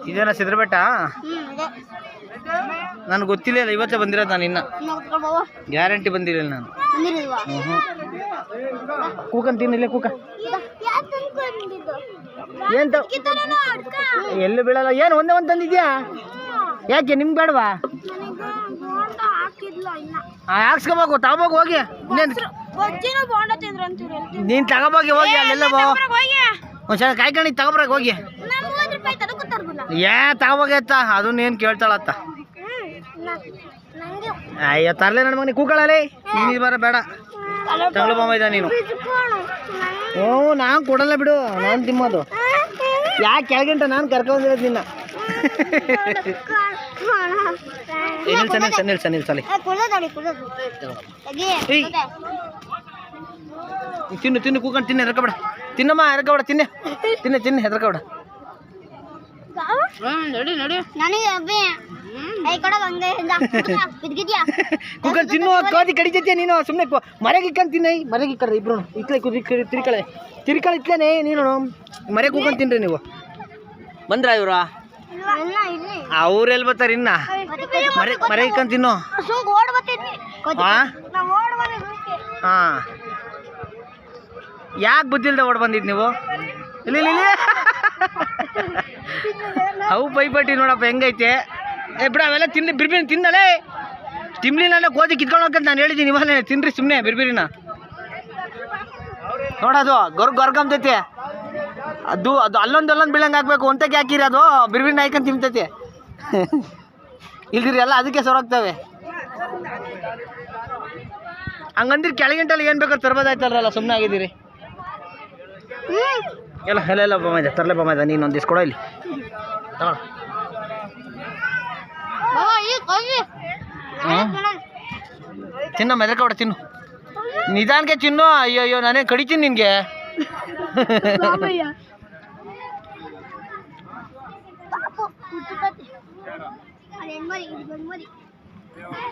ಇದೇನ ಸಿದ್ರಬೆಟ್ಟ? ನನಗೆ ಗೊತ್ತಿಲ್ಲ, ಇವತ್ತೇ ಬಂದಿರೋದು ನಾನು. ಇನ್ನ ಗ್ಯಾರಂಟಿ ಬಂದಿರಲಿಲ್ಲ ನಾನು. ಕೂಕನ್ ತಿನ್ನಿಲ್ಲ, ಕೂಕ ಏನ್ ಎಲ್ಲಿ ಬೀಳಲ್ಲ. ಏನು ಒಂದೇ ಒಂದು ತಂದಿದ್ಯಾ? ಯಾಕೆ ನಿಮ್ಗೆ ಬೇಡವಾ? ಹಾಕ್ಸ್ಕೋಬೇಕು, ತಗೋಬೇಕು ಹೋಗಿ. ನೀನ್ ತಗೋಬೋಗಿ ಹೋಗಿ, ಅಲ್ಲೆಲ್ಲ ಒಂದ್ಸಲ ಕಾಯ್ಕೊಂಡು ತಗೋಬ್ರಾಗ ಹೋಗಿ. ತಗೋಬೋಗತ್ತ ಅದನ್ನೇನು ಕೇಳ್ತಾಳತ್ತ. ಅಯ್ಯೋ ತರ್ಲೆ ನನ್ನ ಮಗನಿಗೆ ಕೂಕಳಲೇ, ನೀನು ಬರ ಬೇಡ. ತಗೊಳ್ಳ ಬೊಮ್ಮ ಇದ್ದ ನೀನು. ಓ ನಾನು ಕೊಡಲ್ಲ ಬಿಡು, ನಾನು ತಿಮ್ಮೋದು. ಯಾಕೆ ಕೆಳಗಂಟ ನಾನು ಕರ್ಕೊಂಡಿರೋದು ನಿನ್ನ. ನಿಲ್ಸಲಿ ತಿನ್ನು ತಿನ್ನು ಕೂಕೊಂಡು ತಿನ್ನ, ಹೆದರ್ಕಬೇಡ. ತಿನ್ನಮ್ಮ, ಹೆದರ್ಕಬೇಡ, ತಿನ್ನೆ ತಿನ್ನೆ ತಿನ್ನೆ, ಹೆದರ್ಕಬೇಡ. ಕೂಕೊಂಡು ತಿನ್ನು, ಕೋತಿ ಕಡಿತೈತೆ ನೀನು. ಸುಮ್ಮನೆ ಮರೆಗೆ ಇಕ್ಕಂಡು ತಿನ್ನ, ಮರೆಗೆ ಇಕ್ಕಡ್ರಿ ಇಬ್ರು. ಇತ್ಲೆ ತಿರ್ಕಳೆ ಇತ್ಲೇನೆ ನೀನು. ಮರೆ ಕೂಕೊಂಡು ತಿನ್ರಿ ನೀವು. ಬಂದ್ರ ಇವ್ರ? ಅವ್ರೆಲ್ಲಿ ಬರ್ತಾರೆ ಇನ್ನ? ಮರೆ ಇಕ್ಕಂಡು ತಿನ್ನು. ಹಾಂ, ಯಾಕೆ ಬುದ್ಧಿ ಇಲ್ದೆ ಓಡ್ ಬಂದಿದ್ದು ನೀವು? ಇಲ್ಲಿ ಅವು ಪೈಪಟ್ಟಿ ನೋಡಪ್ಪ ಹೆಂಗೈತೆ. ಬಿಡ ಅವೆಲ್ಲ ತಿನ್ನಿ, ಬಿರ್ಬಿರಿ ತಿನ್ನಲೇ. ತಿನ್ಲಿಲ್ಲ ಗೋಧಿ ಕಿತ್ಕೊಂಡು ಹೋಗ್ತಂತ ನಾನು ಹೇಳಿದ್ದೀನಿ. ಇವಾಗ ತಿನ್ರಿ ಸುಮ್ಮನೆ ಬಿರ್ಬಿರಿನ. ನೋಡೋದು ಗೊರ್ಗಂತೈತೆ ಅದು. ಅಲ್ಲೊಂದು ಬೀಳಂಗೆ ಹಾಕ್ಬೇಕು. ಒಂತಕ್ಕೆ ಹಾಕಿರಿ ಅದು ಬಿರ್ಬಿರಿನ ಹಾಕೊಂಡು ತಿಂತೈತೆ. ಇಲ್ದಿರಿ ಎಲ್ಲ ಅದಕ್ಕೆ ಸೊರಗ್ತವೆ. ಹಂಗಂದ್ರೆ ಕೆಳಗಿಂಟಲ್ಲಿ ಏನು ಬೇಕಾದ್ರೆ ತರ್ಬೋದಾಯ್ತಲ್ರಲ್ಲ, ಸುಮ್ಮನೆ ಆಗಿದ್ದೀರಿ. ಎಲ್ಲ ಬೊಮ್ಮ ಇದೆ, ತರಲೆ ಬೊಮ್ಮ ಇದೆ. ನೀನು ಒಂದು ಇಸ್ಕೊಡೋ ಇಲ್ಲಿ ತಗೊಳ. ತಿನ್ನಮ್ಮ, ಹೆದರ್ಕಬೇಡ, ತಿನ್ನು ನಿಧಾನಕ್ಕೆ ತಿನ್ನು. ಅಯ್ಯೋ ನಾನೇ ಕಡಿತೀನಿ ನಿನಗೆ.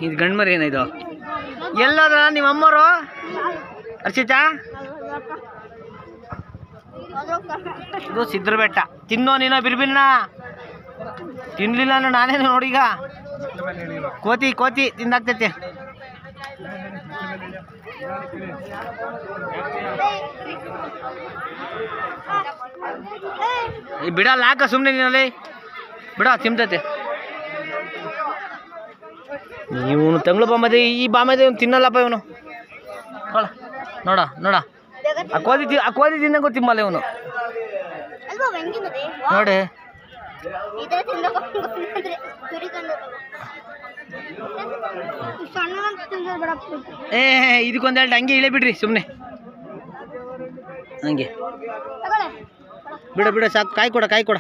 ಇದು ಗಂಡ್ಮರಿ ಏನಿದು? ಎಲ್ಲದ ನಿಮ್ಮ ಅಮ್ಮರು? ಅರ್ಚಿತಾ, ಇದು ಸಿದ್ರಬೆಟ್ಟ. ತಿನ್ನೋ ನೀನು ಬಿರ್ಬಿನ್ನ. ತಿನ್ಲಿಲ್ಲ ನಾನೇನು ನೋಡೀಗ. ಕೋತಿ ತಿಂದಾಗ್ತೈತೆ. ಬಿಡಲ್ಲ, ಹಾಕ ಸುಮ್ಮನೆ ನೀನಲ್ಲಿ ಬಿಡ, ತಿಂತೈತೆ. ಇವನು ತಂಗ್ಳು ಬಾಮದೆ, ಈ ಬಾಮದೆ ಇವನು ತಿನ್ನಲ್ಲಪ್ಪ ಇವನು. ನೋಡ ಆ ಕೋದಿ ತಿನ್ನಂಗೂ ತಿಮ್ಮಲ್ಲ ಇವನು. ನೋಡಿ ಇದಕ್ಕೊಂದೆರಡು ಹಂಗೆ ಇಳೆ ಬಿಡ್ರಿ ಸುಮ್ಮನೆ. ಹಂಗೆ ಬಿಡ ಸಾಕು. ಕಾಯಿ ಕೊಡ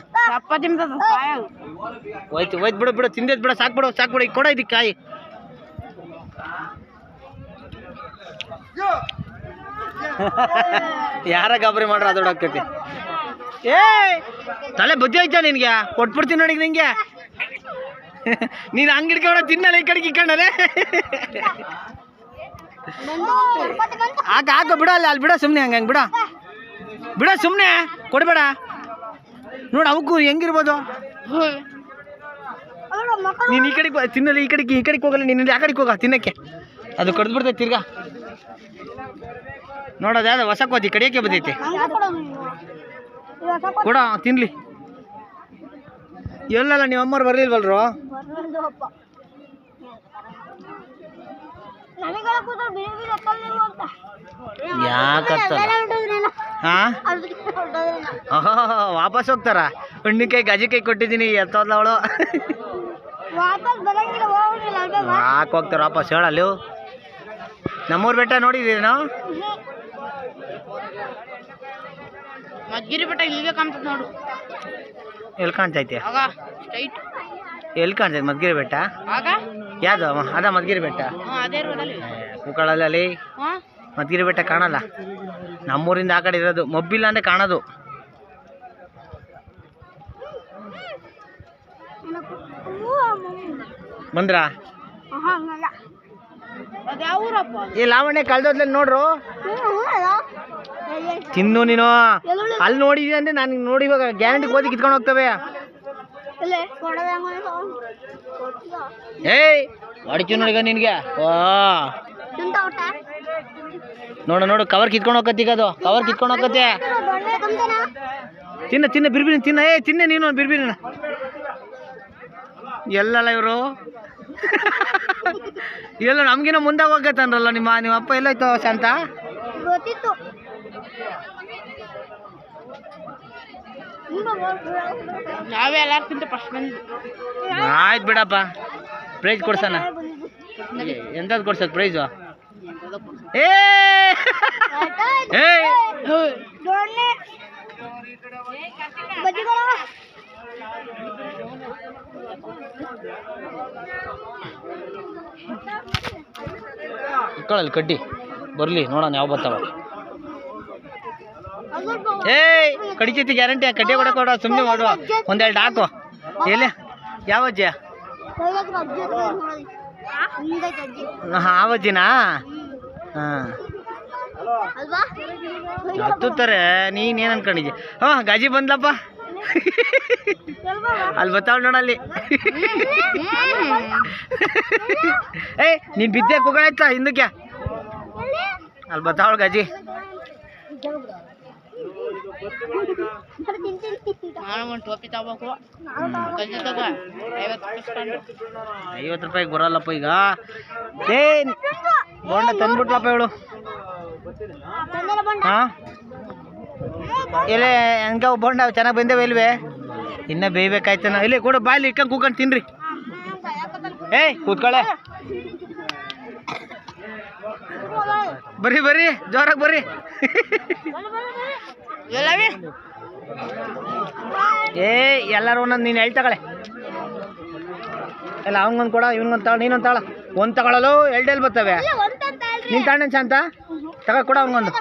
ಹೋಯ್ತು ಬಿಡು ತಿಂದೇದ್ ಬಿಡ, ಸಾಕು ಬಿಡ. ಈಗ ಕೊಡ ಇದಕ್ಕೆ ಕಾಯಿ. ಯಾರ ಗಾಬರಿ ಮಾಡ್ರ ಅದೊಡಾಕೈತಿ. ತಲೆ ಬುದ್ಧಿ ಆಯ್ತಾ ನಿನ್ಗೆ? ಕೊಟ್ಬಿಡ್ತೀನಿ ನೋಡಿ ನಿಂಗೆ. ನೀನು ಹಂಗೆ ಹಿಡ್ಕೊಂಡ ತಿನ್ನಲ್ಲ, ಈ ಕಡೆಗೆ ಇಕ್ಕಂಡಲೆ. ಹಾಕ ಬಿಡಲ್ಲ, ಅಲ್ಲಿ ಬಿಡ ಸುಮ್ಮನೆ. ಹಂಗೆ ಬಿಡ ಸುಮ್ಮನೆ, ಕೊಡಬೇಡ. ನೋಡು ಅವಕ್ಕೂ ಹೆಂಗಿರ್ಬೋದು. ನೀನು ಈ ಕಡೆಗೆ ತಿನ್ನಲ್ಲ, ಈ ಕಡೆಗೆ ಹೋಗಲ್ಲ. ನೀನು ಆ ಕಡೆಗೆ ಹೋಗ ತಿನ್ನಕ್ಕೆ. ಅದು ಕಡ್ದು ಬಿಡ್ತೈತೆ ತಿರ್ಗಾ. ನೋಡೋದು ಯಾವ್ದು ಹೊಸ ಕೋತಿ ಕಡಿಯೋಕ್ಕೆ ಬಂದೈತೆ. ಕೊಡ ತಿನ್ಲಿ. ಎಲ್ಲಲ್ಲ ನಿಮ್ಮ ಅಮ್ಮವ್ರು ಬರ್ಲಿಲ್ವಲ್ರು? ಯಾಕತ್ತಲ್ಲ? ವಾಪಸ್ ಹೋಗ್ತಾರ? ಹಣ್ಣಿಕಾಯಿ ಗಜಿಕಾಯಿ ಕೊಟ್ಟಿದ್ದೀನಿ, ಎತ್ತೋದ್ಲ ಅವಳು. ಯಾಕೆ ಹೋಗ್ತಾರ ವಾಪಸ್? ಹೇಳಲ್ಲಿ ನಮ್ಮೂರು ಬೆಟ್ಟ ನೋಡಿದ್ದೀರಿ ನಾವು? ಮದ್ಗಿರಿ ಬೆಟ್ಟ ಇಲ್ಲಿಗೆ ಕಾಣ್ತದೆ ನೋಡು. ಎಲ್ಲಿ ಕಾಣ್ತೈತೆ? ಎಲ್ಲಿ ಕಾಣ್ತೈತೆ ಮದ್ಗಿರಿ ಬೆಟ್ಟ? ಯಾವುದು ಅದ ಮದ್ಗಿರಿ ಬೆಟ್ಟ? ಕೂಕಳಲ್ಲಿ ಅಲ್ಲಿ ಮದ್ಗಿರಿ ಬೆಟ್ಟ ಕಾಣಲ್ಲ. ನಮ್ಮೂರಿಂದ ಆ ಕಡೆ ಇರೋದು. ಮೊಬ್ಬಿಲ್ಲ ಅಂದರೆ ಕಾಣೋದು. ಬಂದ್ರಾ? ಈ ಲಾವಣ್ಯ ಕಳ್ದೋದ್ಲ ನೋಡ್ರು. ತಿನ್ನು ನೀನು. ಅಲ್ಲಿ ನೋಡಿದ್ಯಾ ಅಂದರೆ ನಾನು ನೋಡಿ ಇವಾಗ ಗ್ಯಾರಂಟಿ ಗೋಧಿ ಕಿತ್ಕೊಂಡು ಹೋಗ್ತವೆ. ಏಯ್ ಅಡಿಕೆ ನೋಡಿಗ ನಿನ್ಗೆ ನೋಡು ನೋಡು ಕವರ್ ಕಿತ್ಕೊಂಡು ಹೋಗತ್ತೀಗ ಅದು ಕವರ್ ಕಿತ್ಕೊಂಡು ಹೋಗತ್ತೆ ತಿನ್ನ ತಿನ್ನ ಬಿರ್ಬಿರಿ ತಿನ್ನ ತಿನ್ನೆ ನೀನು ಬಿರ್ಬಿರಿ ಎಲ್ಲಲ್ಲ ಇವರು ಎಲ್ಲ ನಮ್ಗಿನ ಮುಂದಾಗ ಹೋಗತ್ತನ್ರಲ್ಲ ನಿಮ್ಮ ಅಪ್ಪ ಎಲ್ಲಾಯ್ತು ಶಾಂತ ನಾವೇ ಎಲ್ಲಾರ್ಕಿಂತ ಫಸ್ಟ್ ಬಂದು ಆಯ್ತು ಬಿಡಪ್ಪ ಪ್ರೈಸ್ ಕೊಡ್ಸಣ ಎಂಥದ್ದು ಕೊಡ್ಸಕ್ ಪ್ರೈಸು ಏ ಇಕ್ಕಳಲ್ಲಿ ಕಡ್ಡಿ ಬರ್ಲಿ ನೋಡೋಣ ಯಾವ ಬರ್ತಾವ ಏಯ್ ಕಡಿತೈತಿ ಗ್ಯಾರಂಟಿ ಕಡ್ಡಿ ಕೊಡ ಸುಮ್ಮನೆ ಮಾಡುವ ಒಂದೆರಡು ಹಾಕು ಎಲ್ಲಿ ಯಾವ ಅಜ್ಜಿ ಆವಜ್ಜಿನಾ ಹಾಂ ಹತ್ತುತ್ತಾರೆ ನೀನೇನು ಅನ್ಕೊಂಡಿದ್ದೆ ಹಾಂ ಗಾಜಿ ಬಂದ್ಲಪ್ಪ ಅಲ್ಲಿ ಬರ್ತಾವ ನೋಡಲ್ಲಿ ಏಯ್ ನೀನು ಬಿದ್ದೆ ಕುಗಳಾಯ್ತಾ ಹಿಂದಕ್ಕೆ ಅಲ್ಲಿ ಬರ್ತಾವಳ ಗಾಜಿ ನಾನು ಒಂದು ಟೋಪಿ ತಗೋಬೇಕು 50 ರೂಪಾಯಿಗೆ ಬರಲ್ಲಪ್ಪ ಈಗ ಏ ಬೋಂಡ ತಂದ್ಬಿಟ್ಲಪ್ಪ ಇವಳು ಹಾಂ ಎಲೆ ಹಂಗ ಬೋಂಡ ಚೆನ್ನಾಗಿ ಬಂದೇವೆ ಇಲ್ವೇ ಇನ್ನ ಬೇಯ್ಬೇಕಾಯ್ತನ ಇಲ್ಲಿ ಕೂಡ ಬಾಯಲ್ಲಿ ಇಟ್ಕೊಂಡು ಕೂಕೊಂಡು ತಿನ್ರಿ ಏಯ್ ಕೂತ್ಕೊಳ್ಳೆ ಬರ್ರಿ ಬರ್ರಿ ಜೋರಾಗಿ ಬರ್ರಿ ಏ ಎಲ್ಲರೂ ಒಂದೊಂದು ನೀನು ಹೇಳ್ತಗಳೆ ಎಲ್ಲ ಅವನಿಗೊಂದು ಕೊಡ ಇವನಿಗೊಂದು ತಗೊಳ ನೀನೊಂದು ತಗೊಳ ಒಂದು ತಗೊಳ್ಳಲು ಎರಡೆಲ್ಲಿ ಬರ್ತವೆ ನೀನು ತಾಂಡ ಶಾಂತ ತಗೋ ಕೊಡ ಅವನಿಗೊಂದು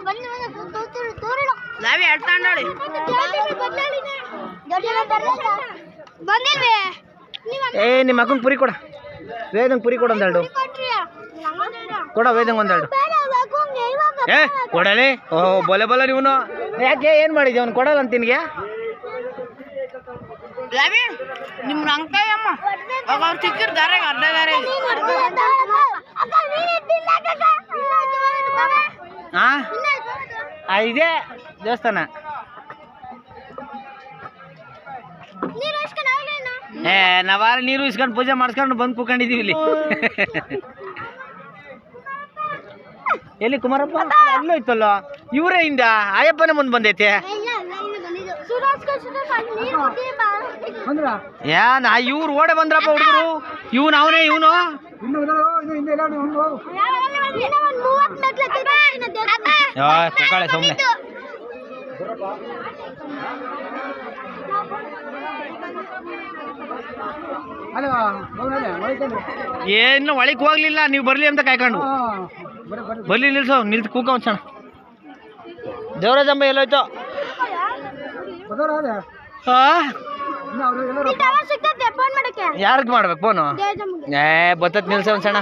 ಏ ನಿಮ್ಮ ಮಗಂಗೆ ಪುರಿ ಕೊಡ ವೇದಂಗೆ ಪುರಿ ಕೊಡ ಒಂದೆರಡು ಕೊಡ ವೇದಂಗೆ ಒಂದೆರಡು ಏ ಕೊಡಲಿ ಓಹ್ ಬೊಲೆ ಬೊಲೆ ನೀವನು ಯಾಕೆ ಏನು ಮಾಡಿದ್ದೆ ಅವ್ನು ಕೊಡಲ್ಲ ಅಂತ ನಿನಗೆ ನಿಮ್ಮ ಅಂಕಯ್ಯಮ್ಮ ಅವ್ರು ಸಿಕ್ಕಿರ್ ದಾರೆ ಅರ್ಧ ದಾರೆ ಹಾಂ ಇದೆ ದೇವಸ್ಥಾನ ಏ ನಾವಾರ ನೀರು ಇಸ್ಕೊಂಡು ಪೂಜೆ ಮಾಡಿಸ್ಕೊಂಡು ಬಂದು ಕೂಕೊಂಡಿದ್ದೀವಿ ಇಲ್ಲಿ ಎಲ್ಲಿ ಕುಮಾರಪ್ಪ ಅಲ್ಲೂ ಇತ್ತಲ್ಲ ಇವರೇ ಇಂದ ಅಯ್ಯಪ್ಪನೇ ಮುಂದೆ ಬಂದೈತೆ ಏನ್ ಇವ್ರು ಓಡೆ ಬಂದ್ರಪ್ಪ ಹುಡುಗರು ಇವನು ಅವನೇ ಇವನು ಸುಮ್ಮನೆ ಏನು ಒಳಗೆ ಹೋಗ್ಲಿಲ್ಲ ನೀವು ಬರ್ಲಿ ಅಂತ ಕಾಯ್ಕೊಂಡು ಬರ್ಲಿ ನಿಲ್ಸು ಕೂಕ ಒಂದ್ಸಣ ದೇವರಾಜಮ್ಮ ಎಲ್ಲೋಯ್ತು ಯಾರಿಗೆ ಮಾಡ್ಬೇಕು ಫೋನು ಏ ಬತ್ತತ್ ನಿಲ್ಸ ಒಂದ್ಸಣ